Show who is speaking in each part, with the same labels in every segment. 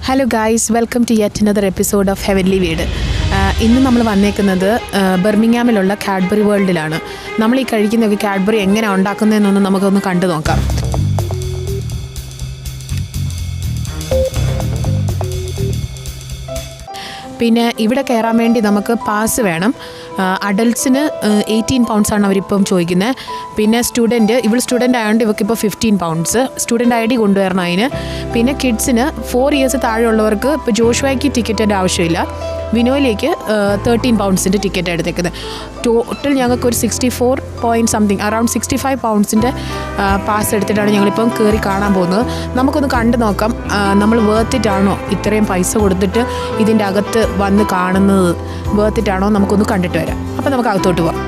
Speaker 1: Hello guys, welcome to yet another episode of heavenly വീട്. ഇന്ന് നമ്മൾ വന്നേക്കുന്നത് ബർമിങ്ങാമിലുള്ള കാഡ്ബറി വേൾഡിലാണ്. നമ്മൾ ഈ കഴിക്കുന്നൊക്കെ കാഡ്ബറി എങ്ങനെ ഉണ്ടാക്കുന്നതെന്നൊന്ന് നമുക്കൊന്ന് കണ്ടു നോക്കാം. പിന്നെ ഇവിടെ കയറാൻ വേണ്ടി നമുക്ക് പാസ് വേണം. അഡൽട്ട്സിന് 18 പൗണ്ട്സാണ് അവരിപ്പം ചോദിക്കുന്നത്. പിന്നെ ഇവൾ സ്റ്റുഡൻ്റ് ആയതുകൊണ്ട് ഇവൾക്കിപ്പോൾ 15 പൗണ്ട്സ് സ്റ്റുഡൻ്റ് ID കൊണ്ടുവരണം അതിന്. പിന്നെ കിഡ്സിന് 4 ഇയേഴ്സ് താഴെയുള്ളവർക്ക് ഇപ്പോൾ ജോഷുവയ്ക്ക് ടിക്കറ്റിൻ്റെ ആവശ്യമില്ല. വിനോയിലേക്ക് 13 പൗണ്ട്സിൻ്റെ ടിക്കറ്റ് എടുത്തേക്കുന്നത്. ടോട്ടൽ ഞങ്ങൾക്ക് ഒരു 64 പോയിൻറ്റ് സംതിങ് അറൗണ്ട് 65 പൗണ്ട്സിൻ്റെ പാസ് എടുത്തിട്ടാണ് ഞങ്ങളിപ്പം കയറി കാണാൻ പോകുന്നത്. നമുക്കൊന്ന് കണ്ടു നോക്കാം, നമ്മൾ വേർത്തിട്ടാണോ ഇത്രയും പൈസ കൊടുത്തിട്ട് ഇതിൻ്റെ അകത്ത് വന്ന് കാണുന്നത് വേർത്തിട്ടാണോ നമുക്കൊന്ന് കണ്ടിട്ട് വരാം. അപ്പോൾ നമുക്ക് അകത്തോട്ട് പോകാം.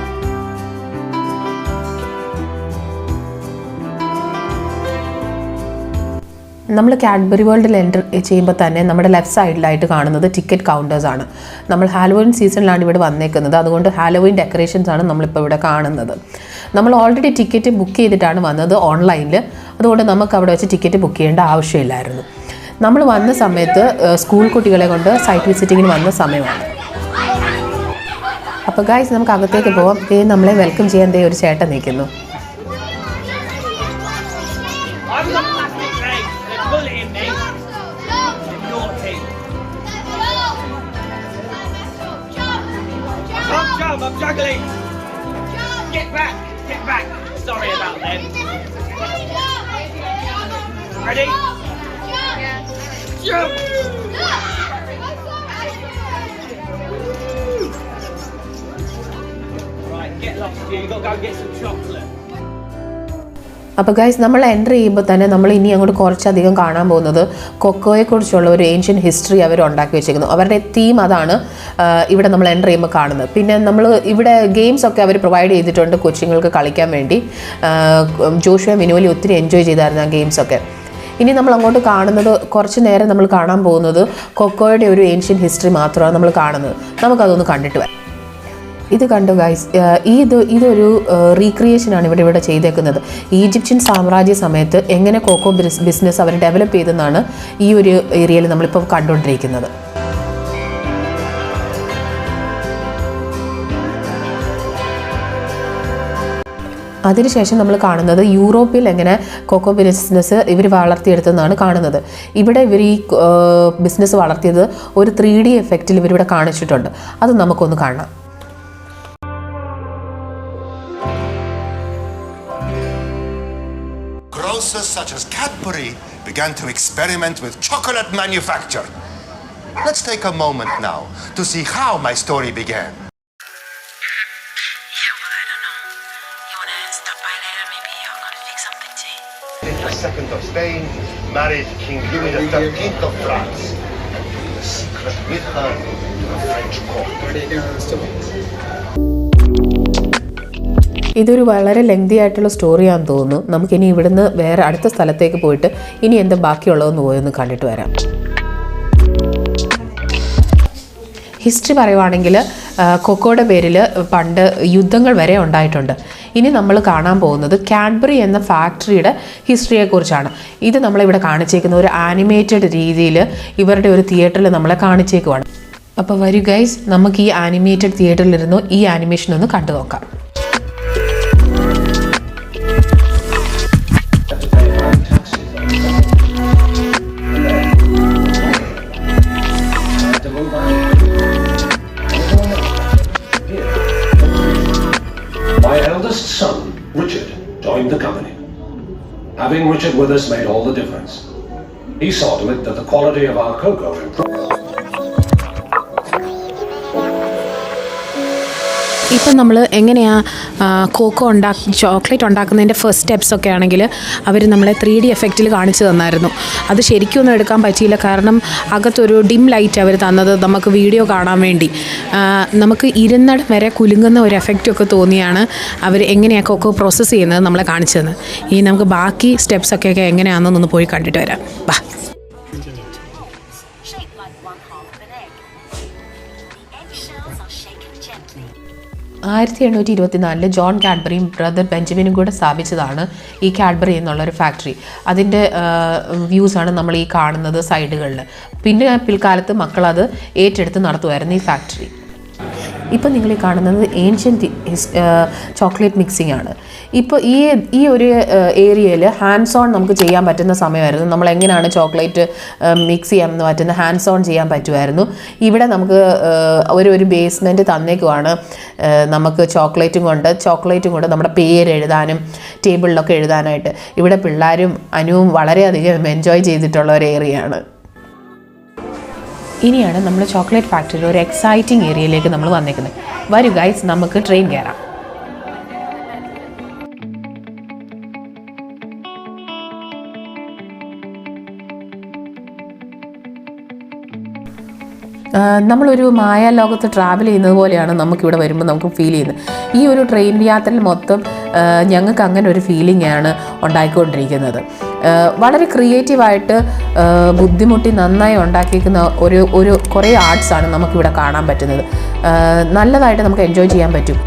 Speaker 1: നമ്മൾ കാഡ്ബറി വേൾഡിൽ എൻ്റർ ചെയ്യുമ്പോൾ തന്നെ നമ്മുടെ ലെഫ്റ്റ് സൈഡിലായിട്ട് കാണുന്നത് ടിക്കറ്റ് കൗണ്ടേഴ്സാണ്. നമ്മൾ ഹാലോവീൻ സീസണിലാണ് ഇവിടെ വന്നേക്കുന്നത്, അതുകൊണ്ട് ഹാലോവീൻ ഡെക്കറേഷൻസാണ് നമ്മളിപ്പോൾ ഇവിടെ കാണുന്നത്. നമ്മൾ ഓൾറെഡി ടിക്കറ്റ് ബുക്ക് ചെയ്തിട്ടാണ് വന്നത് ഓൺലൈനിൽ, അതുകൊണ്ട് നമുക്ക് അവിടെ വെച്ച് ടിക്കറ്റ് ബുക്ക് ചെയ്യേണ്ട ആവശ്യമില്ലായിരുന്നു. നമ്മൾ വന്ന സമയത്ത് സ്കൂൾ കുട്ടികളെ കൊണ്ട് സൈറ്റ് വിസിറ്റിങ്ങിന് വന്ന സമയമാണ്. അപ്പോൾ ഗൈസ്, നമുക്ക് അകത്തേക്ക് പോകാം. നമ്മളെ വെൽക്കം ചെയ്യാൻ ഒരു ചേട്ടൻ നിൽക്കുന്നു.
Speaker 2: I'm juggling. Get back. Sorry about them. Ready? Jump. Right, get lost here. You got to go get some chocolate.
Speaker 3: അപ്പോൾ ഗൈസ്, നമ്മൾ എൻ്റർ ചെയ്യുമ്പോൾ തന്നെ നമ്മൾ ഇനി അങ്ങോട്ട് കുറച്ചധികം കാണാൻ പോകുന്നത് കൊക്കോയെക്കുറിച്ചുള്ള ഒരു ഏൻഷ്യൻ ഹിസ്റ്ററി അവർ ഉണ്ടാക്കി വെച്ചിരിക്കുന്നു. അവരുടെ തീം അതാണ് ഇവിടെ നമ്മൾ എൻ്റർ ചെയ്യുമ്പോൾ കാണുന്നത്. പിന്നെ നമ്മൾ ഇവിടെ ഗെയിംസ് ഒക്കെ അവർ പ്രൊവൈഡ് ചെയ്തിട്ടുണ്ട് കൊച്ചുങ്ങൾക്ക് കളിക്കാൻ വേണ്ടി. ജോഷുവ മിനുവലി ഒത്തിരി എൻജോയ് ചെയ്തായിരുന്നു ആ ഗെയിംസൊക്കെ. ഇനി നമ്മൾ അങ്ങോട്ട് കാണുന്നത്, കുറച്ച് നേരം നമ്മൾ കാണാൻ പോകുന്നത് കൊക്കോയുടെ ഒരു ഏൻഷ്യൻ ഹിസ്റ്ററി മാത്രമാണ് നമ്മൾ കാണുന്നത്. നമുക്കതൊന്ന് കണ്ടിട്ട് വരാം. ഇത് കണ്ടു ഗൈസ്, ഇതൊരു റീക്രിയേഷനാണ് ഇവിടെ ചെയ്തേക്കുന്നത്. ഈജിപ്ഷ്യൻ സാമ്രാജ്യ സമയത്ത് എങ്ങനെ കൊക്കോ ബിസിനസ് അവർ ഡെവലപ്പ് ചെയ്തെന്നാണ് ഈ ഒരു ഏരിയയിൽ നമ്മളിപ്പോൾ കണ്ടുകൊണ്ടിരിക്കുന്നത്. അതിനുശേഷം നമ്മൾ കാണുന്നത് യൂറോപ്പിൽ എങ്ങനെ കൊക്കോ ബിസിനസ് ഇവർ വളർത്തിയെടുത്തെന്നാണ് കാണുന്നത്. ഇവിടെ ഇവർ ഈ ബിസിനസ് വളർത്തിയത് ഒരു 3D എഫക്റ്റിൽ ഇവരിവിടെ കാണിച്ചിട്ടുണ്ട്. അത് നമുക്കൊന്ന് കാണാം.
Speaker 4: Grocers such as Cadbury began to experiment with chocolate manufacture. Let's take a moment now to see how my story began. II of Spain married King Louis XIII of France. The secret with her to the French court.
Speaker 3: ഇതൊരു വളരെ lengthy ആയിട്ടുള്ള സ്റ്റോറിയാണെന്ന് തോന്നുന്നു. നമുക്കിനി ഇവിടുന്ന് വേറെ അടുത്ത സ്ഥലത്തേക്ക് പോയിട്ട് ഇനി എന്താ ബാക്കിയുള്ളതെന്ന് പോയൊന്ന് കണ്ടിട്ട് വരാം. ഹിസ്റ്ററി പറയുവാണെങ്കിൽ കൊക്കോയുടെ പേരിൽ പണ്ട് യുദ്ധങ്ങൾ വരെ ഉണ്ടായിട്ടുണ്ട്. ഇനി നമ്മൾ കാണാൻ പോകുന്നത് കാഡ്ബറി എന്ന ഫാക്ടറിയുടെ ഹിസ്റ്ററിയെക്കുറിച്ചാണ്. ഇത് നമ്മളിവിടെ കാണിച്ചേക്കുന്ന ഒരു ആനിമേറ്റഡ് രീതിയിൽ ഇവരുടെ ഒരു തിയേറ്ററിൽ നമ്മളെ കാണിച്ചേക്കുവാണ്. അപ്പോൾ വരൂ ഗൈസ്, നമുക്ക് ഈ ആനിമേറ്റഡ് തിയേറ്ററിലിരുന്നു ഈ ആനിമേഷൻ ഒന്ന് കണ്ടു നോക്കാം.
Speaker 5: My eldest son, Richard, joined the company. Having Richard with us made all the difference. He saw to it that the quality of our cocoa improved.
Speaker 1: ഇപ്പം നമ്മൾ എങ്ങനെയാണ് ചോക്ലേറ്റ് ഉണ്ടാക്കുന്നതിൻ്റെ ഫസ്റ്റ് സ്റ്റെപ്സൊക്കെ ആണെങ്കിൽ അവർ നമ്മളെ 3D എഫക്റ്റിൽ കാണിച്ചു തന്നായിരുന്നു. അത് ശരിക്കൊന്നും എടുക്കാൻ പറ്റിയില്ല, കാരണം അകത്തൊരു ഡിം ലൈറ്റ് അവർ തന്നത് നമുക്ക് വീഡിയോ കാണാൻ വേണ്ടി. നമുക്ക് ഇരുന്നിടം വരെ കുലുങ്ങുന്ന ഒരു എഫക്റ്റൊക്കെ തോന്നിയാണ് അവർ എങ്ങനെയാണ് കൊക്കോ പ്രോസസ്സ് ചെയ്യുന്നത് നമ്മളെ കാണിച്ചു തന്നത്. ഇനി നമുക്ക് ബാക്കി സ്റ്റെപ്സൊക്കെ എങ്ങനെയാണെന്നൊന്ന് പോയി കണ്ടിട്ട് വരാം. വാ.
Speaker 3: 1824 ജോൺ കാഡ്ബറിയും ബ്രദർ ബെഞ്ചമിനും കൂടെ സ്ഥാപിച്ചതാണ് ഈ കാഡ്ബറി എന്നുള്ളൊരു ഫാക്ടറി. അതിൻ്റെ വ്യൂസാണ് നമ്മൾ ഈ കാണുന്നത് സൈഡുകളിൽ. പിന്നെ പിൽക്കാലത്ത് മക്കളത് ഏറ്റെടുത്ത് നടത്തുമായിരുന്നു ഈ ഫാക്ടറി. ഇപ്പം നിങ്ങൾ ഈ കാണുന്നത് ഏൻഷ്യൻറ്റ് ചോക്ലേറ്റ് മിക്സിംഗ് ആണ്. ഇപ്പോൾ ഈ ഒരു ഏരിയയിൽ ഹാൻഡ്സ് ഓൺ നമുക്ക് ചെയ്യാൻ പറ്റുന്ന സമയമായിരുന്നു. നമ്മൾ എങ്ങനെയാണ് ചോക്ലേറ്റ് മിക്സ് ചെയ്യാൻ പറ്റുന്ന ഹാൻഡ്സ് ഓൺ ചെയ്യാൻ പറ്റുമായിരുന്നു. ഇവിടെ നമുക്ക് ഒരു ബേസ്മെൻറ്റ് തന്നേക്കുവാണ് നമുക്ക് ചോക്ലേറ്റും കൊണ്ട് നമ്മുടെ പേര് എഴുതാനും ടേബിളിലൊക്കെ എഴുതാനായിട്ട്. ഇവിടെ പിള്ളേരും അനുവും വളരെയധികം എൻജോയ് ചെയ്തിട്ടുള്ള ഒരു ഏരിയയാണ്. ഇനിയാണ് നമ്മൾ ചോക്ലേറ്റ് ഫാക്ടറിയിൽ ഒരു എക്സൈറ്റിംഗ് ഏരിയയിലേക്ക് നമ്മൾ വന്നേക്കുന്നത്. വരൂ ഗൈസ്, നമുക്ക് ട്രെയിൻ കയറാം. നമ്മളൊരു മായാലോകത്ത് ട്രാവൽ ചെയ്യുന്നത് പോലെയാണ് നമുക്കിവിടെ വരുമ്പോൾ നമുക്ക് ഫീൽ ചെയ്യുന്നത്. ഈ ഒരു ട്രെയിൻ യാത്രയിൽ മൊത്തം ഞങ്ങൾക്ക് അങ്ങനെ ഒരു ഫീലിംഗ് ആണ് ഉണ്ടായിക്കൊണ്ടിരിക്കുന്നത്. വളരെ ക്രിയേറ്റീവായിട്ട് ബുദ്ധിമുട്ടി നന്നായി ഉണ്ടാക്കിയിരിക്കുന്ന ഒരു കുറേ ആർട്സാണ് നമുക്കിവിടെ കാണാൻ പറ്റുന്നത്. നല്ലതായിട്ട് നമുക്ക് എൻജോയ് ചെയ്യാൻ പറ്റും.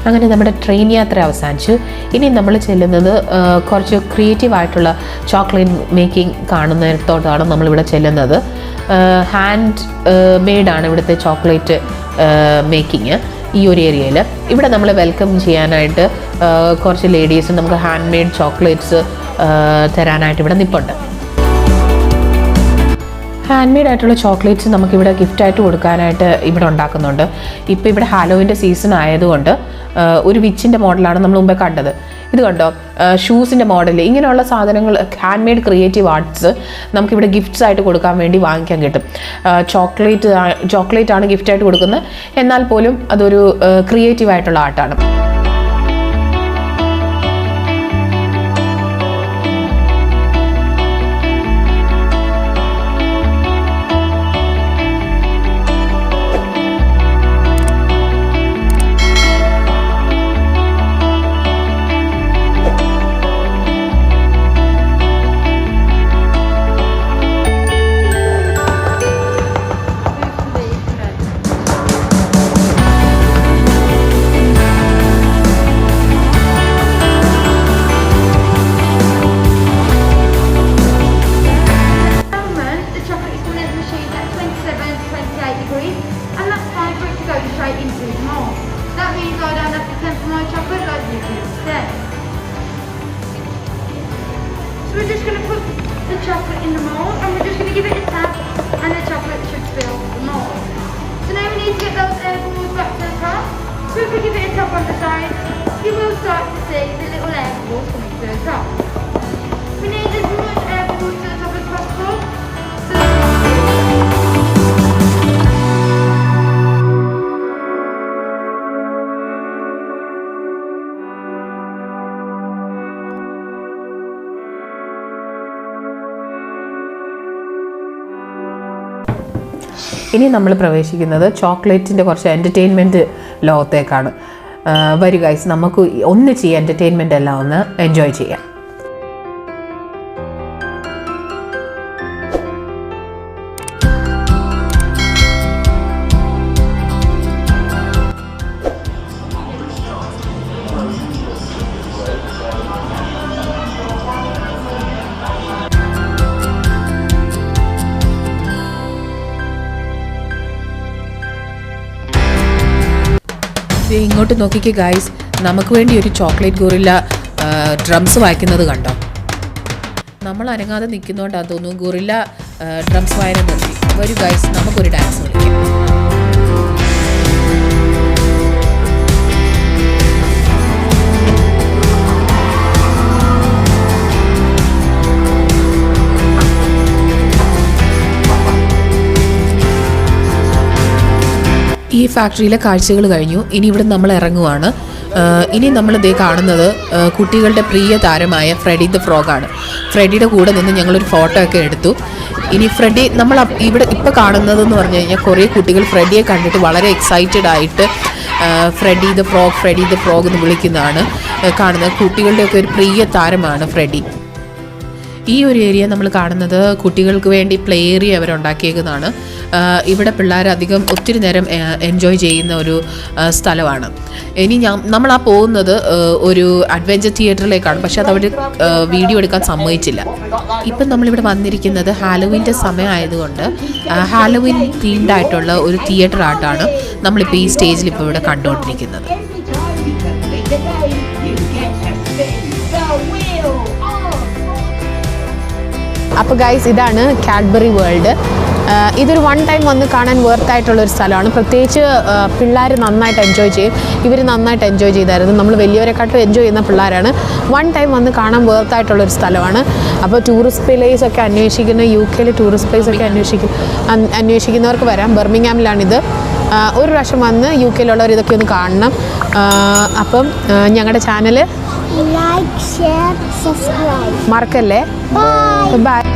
Speaker 3: അങ്ങനെ നമ്മുടെ ട്രെയിൻ യാത്ര അവസാനിച്ചു. ഇനി നമ്മൾ ചെല്ലുന്നത് കുറച്ച് ക്രിയേറ്റീവായിട്ടുള്ള ചോക്ലേറ്റ് മേക്കിംഗ് കാണുന്നിടത്തോട്ടാണ് നമ്മളിവിടെ ചെല്ലുന്നത്. ഹാൻഡ് മെയ്ഡാണ് ഇവിടുത്തെ ചോക്ലേറ്റ് മേക്കിങ് ഈ ഒരു ഏരിയയിൽ. ഇവിടെ നമ്മൾ വെൽക്കം ചെയ്യാനായിട്ട് കുറച്ച് ലേഡീസ് നമുക്ക് ഹാൻഡ് മെയ്ഡ് ചോക്ലേറ്റ്സ് തരാനായിട്ട് ഇവിടെ നിൽപ്പുണ്ട്. ഹാൻഡ് മെയ്ഡ് ആയിട്ടുള്ള ചോക്ലേറ്റ്സ് നമുക്കിവിടെ ഗിഫ്റ്റായിട്ട് കൊടുക്കാനായിട്ട് ഇവിടെ ഉണ്ടാക്കുന്നുണ്ട്. ഇപ്പോൾ ഇവിടെ ഹാലോവിൻ്റെ സീസൺ ആയതുകൊണ്ട് ഒരു വിച്ചിൻ്റെ മോഡലാണ് നമ്മൾ മുമ്പേ കണ്ടത്. ഇത് കണ്ടോ, ഷൂസിൻ്റെ മോഡൽ, ഇങ്ങനെയുള്ള സാധനങ്ങൾ ഹാൻഡ് മെയ്ഡ് ക്രിയേറ്റീവ് ആർട്സ് നമുക്കിവിടെ ഗിഫ്റ്റ്സ് ആയിട്ട് കൊടുക്കാൻ വേണ്ടി വാങ്ങിക്കാൻ കിട്ടും. ചോക്ലേറ്റ് ആണ് ഗിഫ്റ്റായിട്ട് കൊടുക്കുന്നത്, എന്നാൽ പോലും അതൊരു ക്രിയേറ്റീവ് ആയിട്ടുള്ള ആർട്ടാണ്.
Speaker 6: So we're just going to put the chocolate in the mould and we're just going to give it a tap and the chocolate should fill the mould. So now we need to get those air bubbles back to the top. So if we give it a tap on the side, you will start to see the little air bubbles coming to the top. We need as much air bubbles to the top as possible.
Speaker 3: ഇനി നമ്മൾ പ്രവേശിക്കുന്നത് ചോക്ലേറ്റിൻ്റെ കുറച്ച് entertainment ലോകത്തേക്കാണ്. വരൂ guys, നമുക്ക് ഒന്നിച്ച് ഈ entertainment എല്ലാം ഒന്ന് എൻജോയ് ചെയ്യാം. ഇങ്ങോട്ട് നോക്കിക്കേ ഗൈസ്, നമുക്ക് വേണ്ടി ഒരു ചോക്ലേറ്റ് ഗോറില്ല ഡ്രംസ് വായിക്കുന്നത് കണ്ടോ. നമ്മൾ അനങ്ങാതെ നിൽക്കുന്നതുകൊണ്ടാണ് തോന്നുന്നു ഗോറില്ല ഡ്രംസ് വായന നിർത്തി. വരൂ ഗൈസ്, നമുക്കൊരു ഡാൻസ് കളിക്കാം. ഈ ഫാക്ടറിയിലെ കാഴ്ചകൾ കഴിഞ്ഞു. ഇനി ഇവിടെ നമ്മൾ ഇറങ്ങുവാണ്. ഇനി നമ്മളിതേ കാണുന്നത് കുട്ടികളുടെ പ്രിയ താരമായ ഫ്രെഡി ദ ഫ്രോഗാണ്. ഫ്രെഡിയുടെ കൂടെ നിന്ന് ഞങ്ങളൊരു ഫോട്ടോ ഒക്കെ എടുത്തു. ഇനി ഫ്രെഡി നമ്മൾ ഇവിടെ ഇപ്പോൾ കാണുന്നതെന്ന് പറഞ്ഞു കഴിഞ്ഞാൽ കുറേ കുട്ടികൾ ഫ്രെഡിയെ കണ്ടിട്ട് വളരെ എക്സൈറ്റഡ് ആയിട്ട് ഫ്രെഡി ദ ഫ്രോഗ് എന്ന് വിളിക്കുന്നതാണ് കാണുന്നത്. കുട്ടികളുടെയൊക്കെ ഒരു പ്രിയ താരമാണ് ഫ്രെഡി. ഈ ഒരു ഏരിയ നമ്മൾ കാണുന്നത് കുട്ടികൾക്ക് വേണ്ടി പ്ലേ ഏരിയ അവരുണ്ടാക്കിയേക്കുന്നതാണ്. ഇവിടെ പിള്ളേർ അധികം ഒത്തിരി നേരം എൻജോയ് ചെയ്യുന്ന ഒരു സ്ഥലമാണ്. ഇനി നമ്മൾ പോകുന്നത് ഒരു അഡ്വഞ്ചർ തിയേറ്ററിലേക്കാണ്. പക്ഷെ അതവർ വീഡിയോ എടുക്കാൻ സമ്മതിച്ചില്ല. ഇപ്പം നമ്മളിവിടെ വന്നിരിക്കുന്നത് ഹാലോവിൻ്റെ സമയമായതുകൊണ്ട് ഹാലോവിൻ തീംഡ് ആയിട്ടുള്ള ഒരു തിയേറ്റർ ആയിട്ടാണ് നമ്മളിപ്പോൾ ഈ സ്റ്റേജിൽ ഇപ്പോൾ ഇവിടെ കണ്ടുകൊണ്ടിരിക്കുന്നത്.
Speaker 1: അപ്പോൾ ഗൈസ്, ഇതാണ് കാഡ്ബറി വേൾഡ്. ഇതൊരു വൺ ടൈം വന്ന് കാണാൻ വേർത്തായിട്ടുള്ളൊരു സ്ഥലമാണ്. പ്രത്യേകിച്ച് പിള്ളേർ നന്നായിട്ട് എൻജോയ് ചെയ്യും. ഇവർ നന്നായിട്ട് എൻജോയ് ചെയ്തായിരുന്നു. നമ്മൾ വലിയവരെക്കാട്ടും എൻജോയ് ചെയ്യുന്ന പിള്ളേരാണ്. വൺ ടൈം വന്ന് കാണാൻ വേർത്തായിട്ടുള്ളൊരു സ്ഥലമാണ്. അപ്പോൾ ടൂറിസ്റ്റ് പ്ലേസ് ഒക്കെ അന്വേഷിക്കുന്ന UK ടൂറിസ്റ്റ് പ്ലേസ് ഒക്കെ അന്വേഷിക്കുന്നവർക്ക് വരാം. ബർമിംഗ്ഹാമിലാണിത്. ഒരു പ്രാവശ്യം വന്ന് UK ഇതൊക്കെ ഒന്ന് കാണണം. അപ്പം ഞങ്ങളുടെ ചാനൽ
Speaker 7: ലൈക്ക്, ഷെയർ, സബ്സ്ക്രൈബ്
Speaker 1: മറക്കല്ലേ. ബൈ.